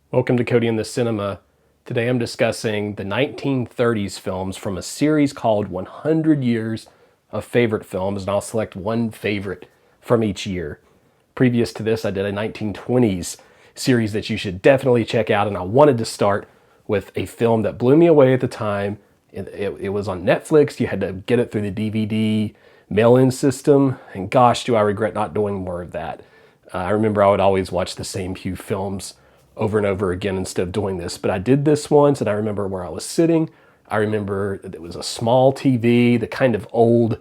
Welcome to Cody in the Cinema. Today I'm discussing the 1930s films from a series called 100 Years of Favorite Films, and I'll select one favorite from each year. Previous to this, I did a 1920s series that you should definitely check out, and I wanted to start with a film that blew me away at the time. It was on Netflix. You had to get it through the DVD mail-in system, and gosh, do I regret not doing more of that. I remember I would always watch the same few films over and over again instead of doing this. But I did this once, and I remember where I was sitting. I remember that it was a small TV, the kind of old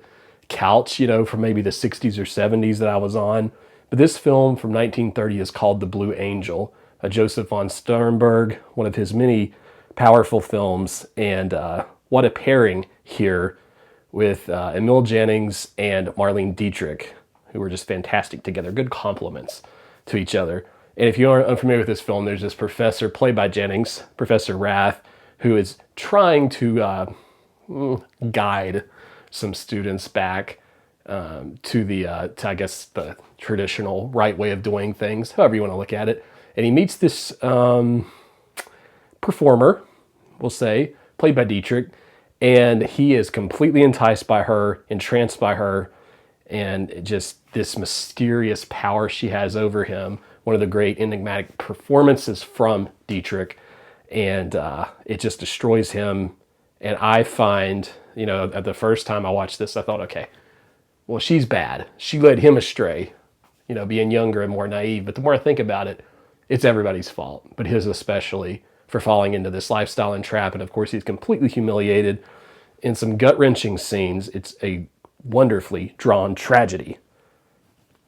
couch, from maybe the 60s or 70s that I was on. But this film from 1930 is called The Blue Angel, a Joseph von Sternberg, one of his many powerful films. And what a pairing here with Emil Jannings and Marlene Dietrich, who were just fantastic together, good compliments to each other. And if you aren't unfamiliar with this film, there's this professor played by Jennings, Professor Rath, who is trying to guide some students back to I guess the traditional right way of doing things, however you want to look at it. And he meets this performer, we'll say, played by Dietrich, and he is completely enticed by her, entranced by her, and just this mysterious power she has over him. One of the great enigmatic performances from Dietrich, and it just destroys him. And I find, at the first time I watched this, I thought, okay, well, she's bad. She led him astray, being younger and more naive. But the more I think about it, it's everybody's fault, but his especially, for falling into this lifestyle and trap. And of course, he's completely humiliated in some gut-wrenching scenes. It's a wonderfully drawn tragedy.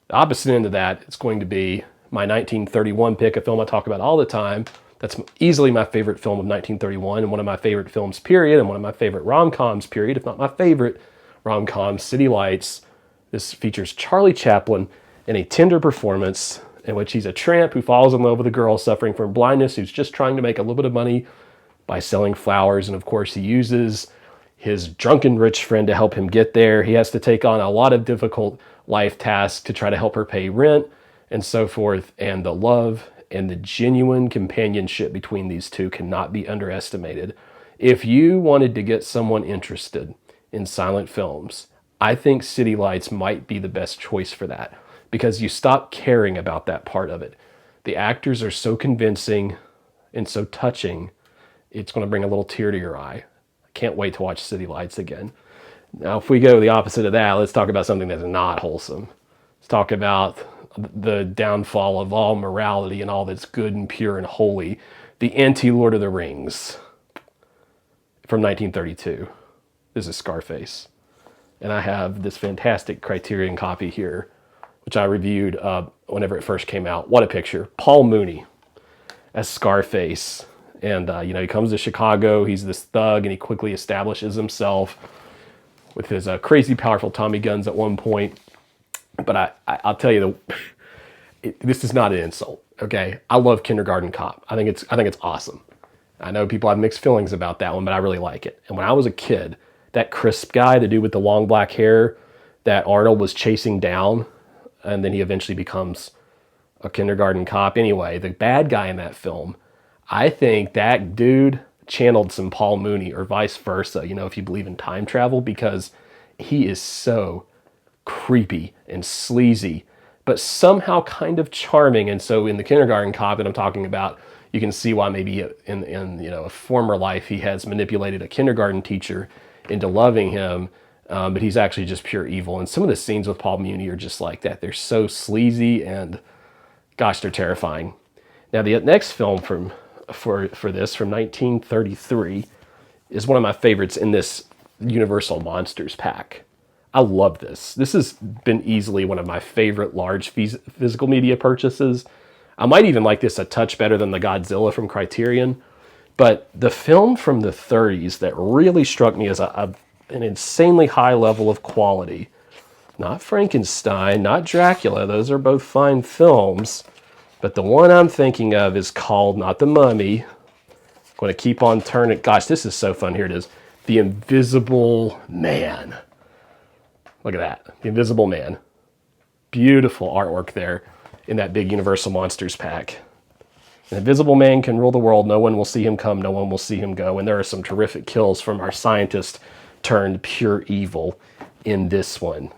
The opposite end of that is going to be my 1931 pick, a film I talk about all the time. That's easily my favorite film of 1931 and one of my favorite films, period, and one of my favorite rom-coms, period, if not my favorite rom-com, City Lights. This features Charlie Chaplin in a tender performance in which he's a tramp who falls in love with a girl suffering from blindness who's just trying to make a little bit of money by selling flowers. And of course, he uses his drunken rich friend to help him get there. He has to take on a lot of difficult life tasks to try to help her pay rent and so forth. And the love and the genuine companionship between these two cannot be underestimated. If you wanted to get someone interested in silent films, I think City Lights might be the best choice for that, because you stop caring about that part of it. The actors are so convincing and so touching, it's going to bring a little tear to your eye. I can't wait to watch City Lights again. Now, if we go the opposite of that, let's talk about something that's not wholesome. Let's talk about the downfall of all morality and all that's good and pure and holy. The anti-Lord of the Rings from 1932. This is Scarface. And I have this fantastic Criterion copy here, which I reviewed whenever it first came out. What a picture. Paul Mooney as Scarface. And, he comes to Chicago. He's this thug, and he quickly establishes himself with his crazy powerful Tommy guns at one point. But I'll tell you, this is not an insult, okay? I love Kindergarten Cop. I think it's awesome. I know people have mixed feelings about that one, but I really like it. And when I was a kid, that crisp guy, the dude with the long black hair that Arnold was chasing down, and then he eventually becomes a kindergarten cop. Anyway, the bad guy in that film, I think that dude channeled some Paul Mooney, or vice versa, if you believe in time travel, because he is so creepy and sleazy, but somehow kind of charming. And so in the Kindergarten Cop that I'm talking about, you can see why maybe in a former life he has manipulated a kindergarten teacher into loving him, but he's actually just pure evil. And some of the scenes with Paul Mooney are just like that. They're so sleazy, and gosh, they're terrifying. Now, the next film for this from 1933 is one of my favorites in this Universal Monsters pack. I love this. This has been easily one of my favorite large physical media purchases. I might even like this a touch better than the Godzilla from Criterion. But the film from the 30s that really struck me as an insanely high level of quality, not Frankenstein, not Dracula, those are both fine films, but the one I'm thinking of is called, not The Mummy, I'm going to keep on turning, gosh, this is so fun, here it is, The Invisible Man. Look at that, The Invisible Man. Beautiful artwork there in that big Universal Monsters pack. An invisible man can rule the world. No one will see him come. No one will see him go. And there are some terrific kills from our scientist turned pure evil in this one.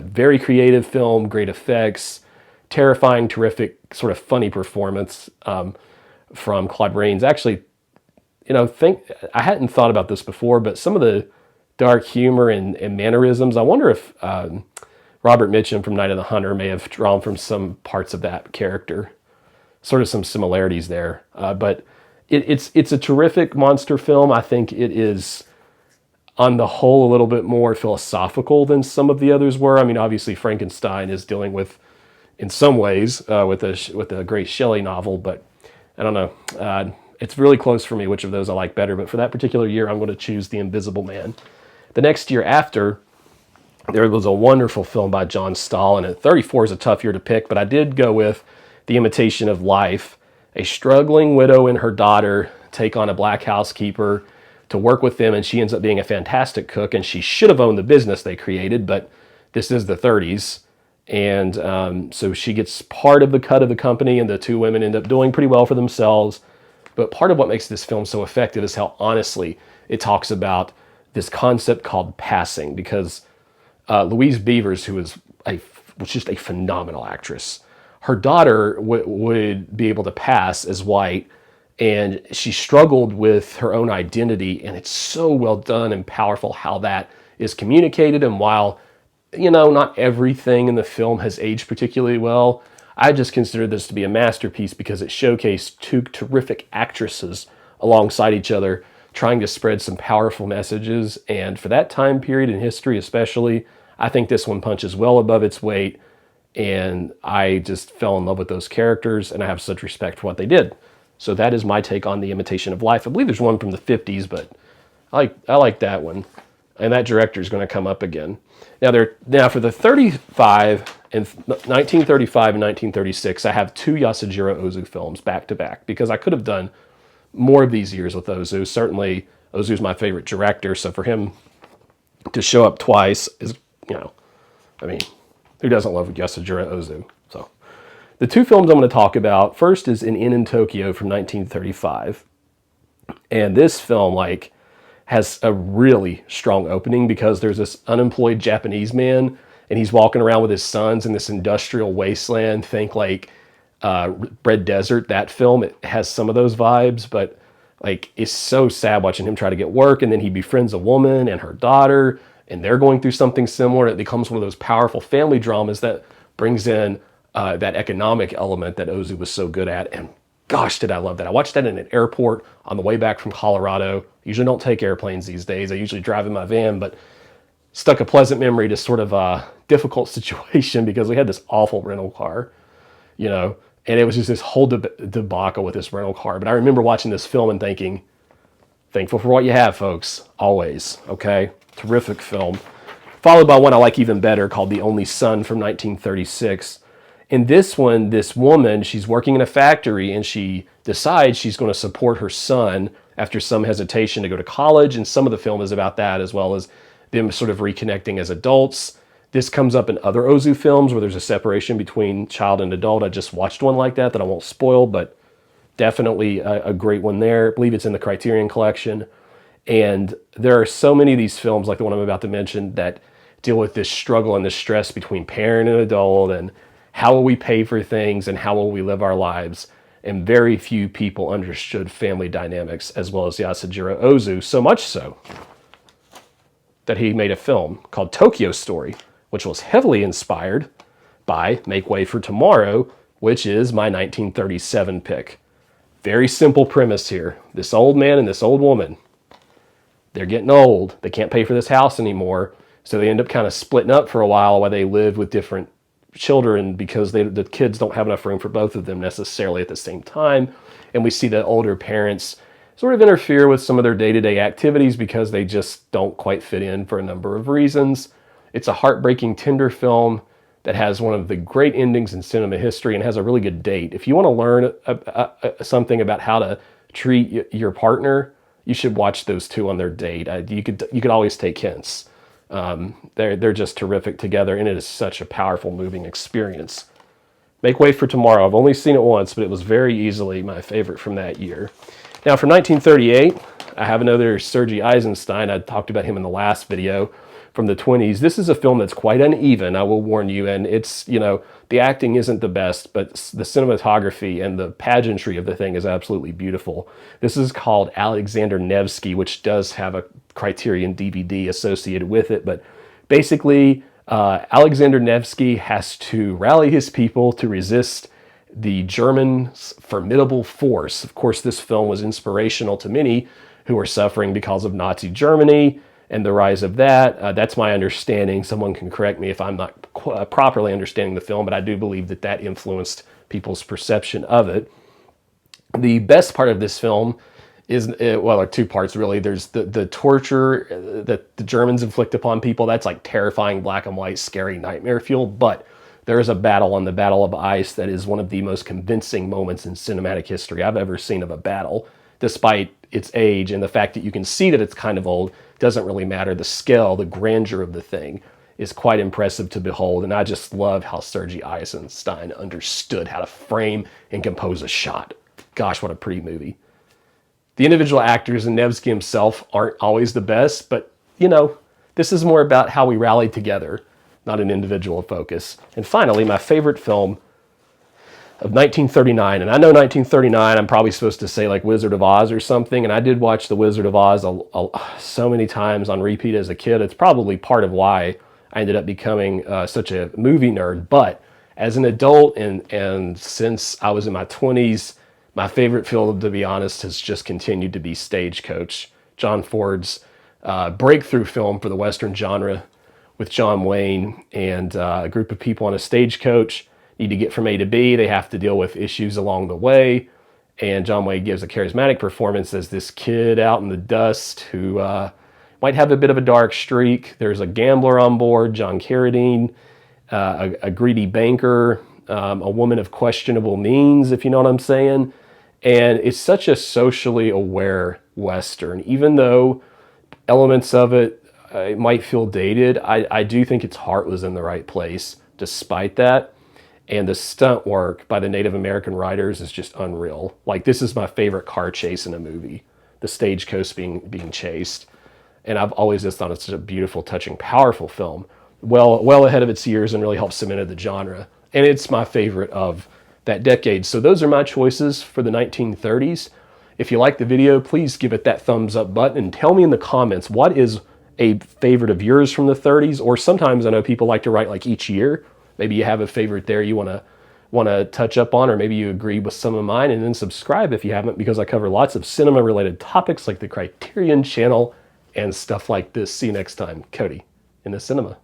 Very creative film, great effects, terrifying, terrific, sort of funny performance from Claude Rains. Actually, I hadn't thought about this before, but some of the dark humor and mannerisms, I wonder if Robert Mitchum from Night of the Hunter may have drawn from some parts of that character. Sort of some similarities there. But it's a terrific monster film. I think it is, on the whole, a little bit more philosophical than some of the others were. I mean, obviously Frankenstein is dealing with, in some ways, with a great Shelley novel, but I don't know. It's really close for me which of those I like better, but for that particular year, I'm going to choose The Invisible Man. The next year after, there was a wonderful film by John Stahl, and at 34 is a tough year to pick, but I did go with The Imitation of Life. A struggling widow and her daughter take on a black housekeeper to work with them, and she ends up being a fantastic cook, and she should have owned the business they created, but this is the 30s, and so she gets part of the cut of the company, and the two women end up doing pretty well for themselves. But part of what makes this film so effective is how honestly it talks about this concept called passing, because Louise Beavers, who was just a phenomenal actress, her daughter would be able to pass as white, and she struggled with her own identity, and it's so well done and powerful how that is communicated. And while, not everything in the film has aged particularly well, I just consider this to be a masterpiece because it showcased two terrific actresses alongside each other, trying to spread some powerful messages. And for that time period in history especially, I think this one punches well above its weight. And I just fell in love with those characters, and I have such respect for what they did. So that is my take on The Imitation of Life. I believe there's one from the 50s, but I like that one. And that director is going to come up again. Now for the 35 and 1935 and 1936, I have two Yasujiro Ozu films back to back because I could have done more of these years with Ozu. Certainly, Ozu's my favorite director, so for him to show up twice is, who doesn't love Yasujiro Ozu? So, the two films I'm going to talk about, first is An Inn in Tokyo from 1935. And this film, has a really strong opening because there's this unemployed Japanese man, and he's walking around with his sons in this industrial wasteland. Think Red Desert, that film. It has some of those vibes, but it's so sad watching him try to get work, and then he befriends a woman and her daughter, and they're going through something similar. It becomes one of those powerful family dramas that brings in that economic element that Ozu was so good at. And gosh, did I love that. I watched that in an airport on the way back from Colorado. Usually don't take airplanes these days. I usually drive in my van, but stuck a pleasant memory to sort of a difficult situation because we had this awful rental car, and it was just this whole debacle with this rental car. But I remember watching this film and thinking, thankful for what you have, folks, always, okay? Terrific film. Followed by one I like even better called The Only Son from 1936. In this one, this woman, she's working in a factory, and she decides she's going to support her son after some hesitation to go to college, and some of the film is about that, as well as them sort of reconnecting as adults. This comes up in other Ozu films where there's a separation between child and adult. I just watched one like that I won't spoil, but definitely a great one there. I believe it's in the Criterion Collection. And there are so many of these films, like the one I'm about to mention, that deal with this struggle and this stress between parent and adult, and how will we pay for things and how will we live our lives. And very few people understood family dynamics as well as Yasujiro Ozu, so much so that he made a film called Tokyo Story, which was heavily inspired by Make Way for Tomorrow, which is my 1937 pick. Very simple premise here. This old man and this old woman, they're getting old. They can't pay for this house anymore, so they end up kind of splitting up for a while they live with different children because the kids don't have enough room for both of them necessarily at the same time. And we see the older parents sort of interfere with some of their day-to-day activities because they just don't quite fit in for a number of reasons. It's a heartbreaking, tender film that has one of the great endings in cinema history and has a really good date. If you want to learn something about how to treat your partner, you should watch those two on their date. You could always take hints. They're just terrific together, and it is such a powerful, moving experience. Make Way for Tomorrow. I've only seen it once, but it was very easily my favorite from that year. Now, from 1938, I have another Sergei Eisenstein. I talked about him in the last video, from the 20s. This is a film that's quite uneven, I will warn you, and it's, you know, the acting isn't the best, but the cinematography and the pageantry of the thing is absolutely beautiful. This is called Alexander Nevsky, which does have a Criterion DVD associated with it, but basically, Alexander Nevsky has to rally his people to resist the Germans' formidable force. Of course, this film was inspirational to many who were suffering because of Nazi Germany and the rise of that. That's my understanding. Someone can correct me if I'm not properly understanding the film, but I do believe that that influenced people's perception of it. The best part of this film is, well, there are two parts really. There's the torture that the Germans inflict upon people. That's like terrifying, black and white, scary nightmare fuel. But there is a battle on the Battle of Ice that is one of the most convincing moments in cinematic history I've ever seen of a battle, despite its age and the fact that you can see that it's kind of old. Doesn't really matter. The scale, the grandeur of the thing is quite impressive to behold. And I just love how Sergei Eisenstein understood how to frame and compose a shot. Gosh, what a pretty movie. The individual actors and Nevsky himself aren't always the best, but, you know, this is more about how we rallied together, not an individual focus. And finally, my favorite film of 1939, and I know 1939, I'm probably supposed to say like Wizard of Oz or something, and I did watch The Wizard of Oz so many times on repeat as a kid. It's probably part of why I ended up becoming such a movie nerd, but as an adult and since I was in my 20s, my favorite film, to be honest, has just continued to be Stagecoach, John Ford's breakthrough film for the Western genre with John Wayne and a group of people on a stagecoach need to get from A to B. They have to deal with issues along the way. And John Wayne gives a charismatic performance as this kid out in the dust who might have a bit of a dark streak. There's a gambler on board, John Carradine, a greedy banker, a woman of questionable means, if you know what I'm saying. And it's such a socially aware Western. Even though elements of it, it might feel dated, I do think its heart was in the right place despite that. And the stunt work by the Native American writers is just unreal. Like, this is my favorite car chase in a movie, the stagecoach being chased. And I've always just thought it's such a beautiful, touching, powerful film. Well ahead of its years and really helped cement the genre. And it's my favorite of that decade. So those are my choices for the 1930s. If you like the video, please give it that thumbs up button and tell me in the comments what is a favorite of yours from the 30s. Or sometimes I know people like to write like each year. Maybe you have a favorite there you want to touch up on, or maybe you agree with some of mine, and then subscribe if you haven't, because I cover lots of cinema related topics like the Criterion channel and stuff like this. See you next time. Cody in the cinema.